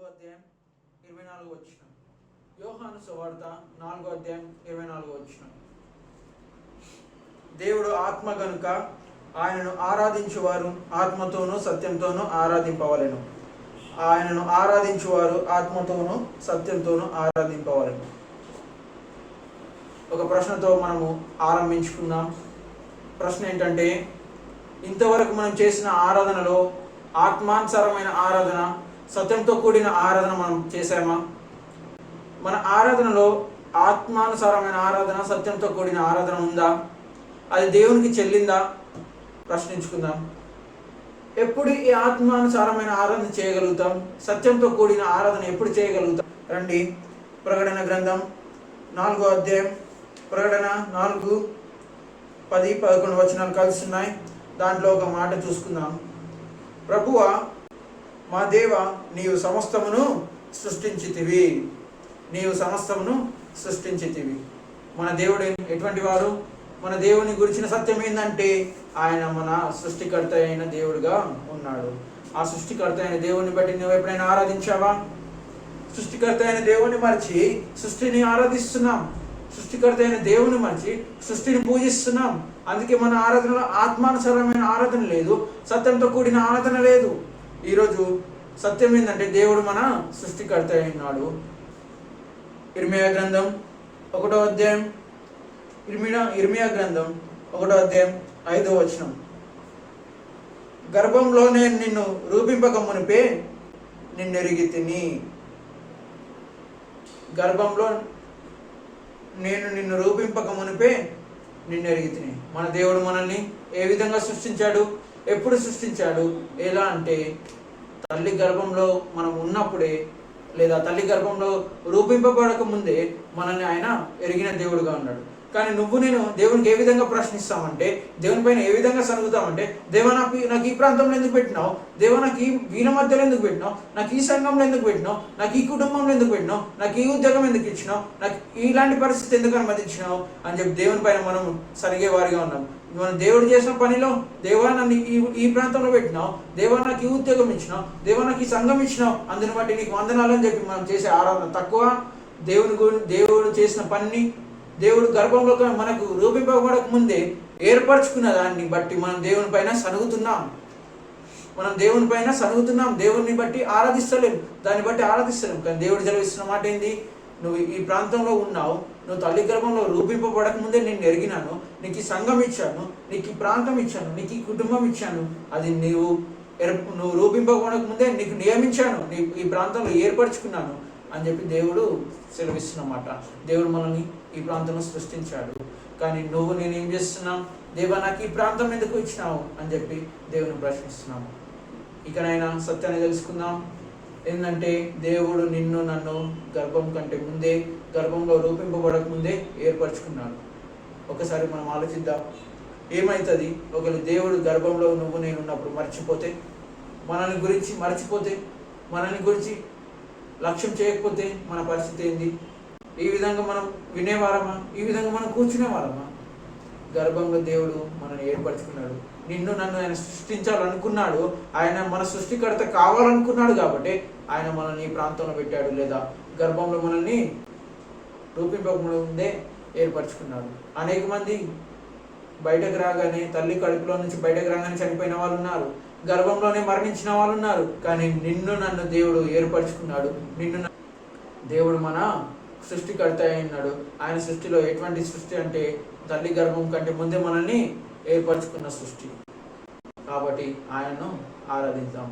అధ్యాయం 24 వచనం. యోహాను సువార్త 4 అధ్యాయం 24 వచనం. దేవుడు ఆత్మ గనుక ఆయనను ఆరాధించువారు ఆత్మతోనూ సత్యంతోనూ ఆరాధింపవలెను. ఆయనను ఆరాధించువారు ఆత్మతోనూ సత్యంతోనూ ఆరాధింపవలెను. ఒక ప్రశ్నతో మనము ఆరంభించుకుందాం. ప్రశ్న ఏంటంటే, ఇంతవరకు మనం చేసిన ఆరాధనలో ఆత్మానుసారమైన ఆరాధన, సత్యంతో కూడిన ఆరాధన మనం చేశామా? మన ఆరాధనలో ఆత్మానుసారమైన ఆరాధన, సత్యంతో కూడిన ఆరాధన ఉందా? అది దేవునికి చెల్లిందా? ప్రశ్నించుకుందాం. ఎప్పుడు ఈ ఆత్మానుసారమైన ఆరాధన చేయగలుగుతాం? సత్యంతో కూడిన ఆరాధన ఎప్పుడు చేయగలుగుతాం? రండి, ప్రకటన గ్రంథం 4 అధ్యాయం, ప్రకటన 4, 10, 11 వచనాలు కలిసి ఉన్నాయి. దాంట్లో ఒక మాట చూసుకుందాం. ప్రభువా, మా దేవ, నీవు సమస్తమును సృష్టించితివి. నీవు సమస్తమును సృష్టించితివి. మన దేవుడు ఎటువంటి వారు? మన దేవుని గురించిన సత్యం ఏంటంటే, ఆయన మన సృష్టికర్త అయిన దేవుడుగా ఉన్నాడు. ఆ సృష్టికర్త అయిన దేవుని బట్టి నువ్వు ఎప్పుడైనా ఆరాధించావా? సృష్టికర్త అయిన దేవుని మర్చి సృష్టిని ఆరాధిస్తున్నాం. సృష్టికర్త అయిన దేవుని మర్చి సృష్టిని పూజిస్తున్నాం. అందుకే మన ఆరాధనలో ఆత్మానుసారమైన ఆరాధన లేదు, సత్యంతో కూడిన ఆరాధన లేదు. ఈరోజు సత్యం ఏంటంటే, దేవుడు మన సృష్టికర్త అయినాడు. ఇర్మియా గ్రంథం 1వ అధ్యాయం, ఇర్మియా గ్రంథం 1వ అధ్యాయం 5వ వచనం. గర్భంలో నేను నిన్ను రూపింపక మునిపే నిన్నెరిగితిని. గర్భంలో నేను నిన్ను రూపింపక మునిపే నిన్నెరిగితిని. మన దేవుడు మనల్ని ఏ విధంగా సృష్టించాడు? ఎప్పుడు సృష్టించాడు? ఎలా అంటే, తల్లి గర్భంలో మనం ఉన్నప్పుడే, లేదా తల్లి గర్భంలో రూపింపబడక ముందే మనల్ని ఆయన ఎరిగిన దేవుడుగా ఉన్నాడు. కానీ నువ్వు నేను దేవునికి ఏ విధంగా ప్రశ్నిస్తామంటే, దేవుని పైన ఏ విధంగా సరుగుతామంటే, దేవా నాకు ఈ ప్రాంతంలో ఎందుకు పెట్టినావు? దేవా నాకు ఈ వీళ్ళ మధ్యలో ఎందుకు పెట్టినావు? నాకు ఈ సంఘంలో ఎందుకు పెట్టినావు? నాకు ఈ కుటుంబంలో ఎందుకు పెట్టినావు? నాకు ఈ ఉద్యోగం ఎందుకు ఇచ్చినావు? నాకు ఇలాంటి పరిస్థితి ఎందుకు అనుమతించినావు అని చెప్పి దేవుని పైన మనం సరిగే వారిగా ఉన్నాం. మనం దేవుడు చేసిన పనిలో, దేవా నన్ను ఈ ప్రాంతంలో పెట్టినావు, దేవా నాకు ఈ ఉద్యోగం ఇచ్చినావు, దేవా నాకు ఈ సంఘం ఇచ్చినావు, అందుని బట్టి నీకు వందనాలని చెప్పి మనం చేసే ఆరాధన తక్కువ. దేవుడు చేసిన పనిని, దేవుడు గర్భంలో మనకు రూపింపబడక ముందే ఏర్పరచుకున్న దాన్ని బట్టి మనం దేవుని పైన సనుగుతున్నాం. దేవుని బట్టి ఆరాధిస్తలేము, దాన్ని బట్టి ఆరాధిస్తలేము. కానీ దేవుడు సెలవిస్తున్న మాట ఏంది? నువ్వు ఈ ప్రాంతంలో ఉన్నావు, నువ్వు తల్లి గర్భంలో రూపింపబడక ముందే నేను ఎరిగినాను, నీకు ఈ సంఘం ఇచ్చాను, నీకు ఈ ప్రాంతం ఇచ్చాను, నీకు ఈ కుటుంబం ఇచ్చాను. అది నువ్వు రూపింపబడక ముందే నీకు నియమించాను, ఈ ప్రాంతంలో ఏర్పరచుకున్నాను అని చెప్పి దేవుడు సెలవిస్తున్నమాట. దేవుడు మనల్ని ఈ ప్రాంతంలో సృష్టించాడు. కానీ నువ్వు నేను ఏం చేస్తున్నాం? దేవా నాకు ఈ ప్రాంతం ఎందుకు ఇచ్చినావు అని చెప్పి దేవుని ప్రశ్నిస్తున్నాము. ఇకనైనా సత్యాన్ని తెలుసుకుందాం. ఏంటంటే, దేవుడు నిన్ను నన్ను గర్భం కంటే ముందే, గర్భంలో రూపింపబడక ముందే ఏర్పరచుకున్నాడు. ఒకసారి మనం ఆలోచిద్దాం. ఏమవుతుంది ఒకవేళ దేవుడు గర్భంలో నువ్వు నేను ఉన్నప్పుడు మర్చిపోతే, మనల్ని గురించి మర్చిపోతే, మనల్ని గురించి లక్ష్యం చేయకపోతే మన పరిస్థితి ఏంది? ఈ విధంగా మనం వినేవారమా? ఈ విధంగా మనం కూర్చునేవారమా? గర్భంలో దేవుడు మనల్ని ఏర్పరచుకున్నాడు. నిన్ను నన్ను ఆయన సృష్టించాలనుకున్నాడు. ఆయన మన సృష్టికర్త కావాలనుకున్నాడు కాబట్టి ఆయన మనల్ని ఈ ప్రాంతంలో పెట్టాడు, లేదా గర్భంలో మనల్ని రూపింపకముందే ఏర్పరచుకున్నాడు. అనేక మంది బయటకు రాగానే, తల్లి కడుపులో నుంచి బయటకు రాగానే చనిపోయిన వాళ్ళు ఉన్నారు, గర్భంలోనే మరణించిన వాళ్ళు ఉన్నారు. కానీ నిన్ను నన్ను దేవుడు ఏర్పరచుకున్నాడు. దేవుడు మన సృష్టికర్త అయినాడు. ఆయన సృష్టిలో ఎటువంటి సృష్టి అంటే, తల్లి గర్భం కంటే ముందే మనల్ని ఏర్పరచుకున్న సృష్టి. కాబట్టి ఆయనను ఆరాధిద్దాం.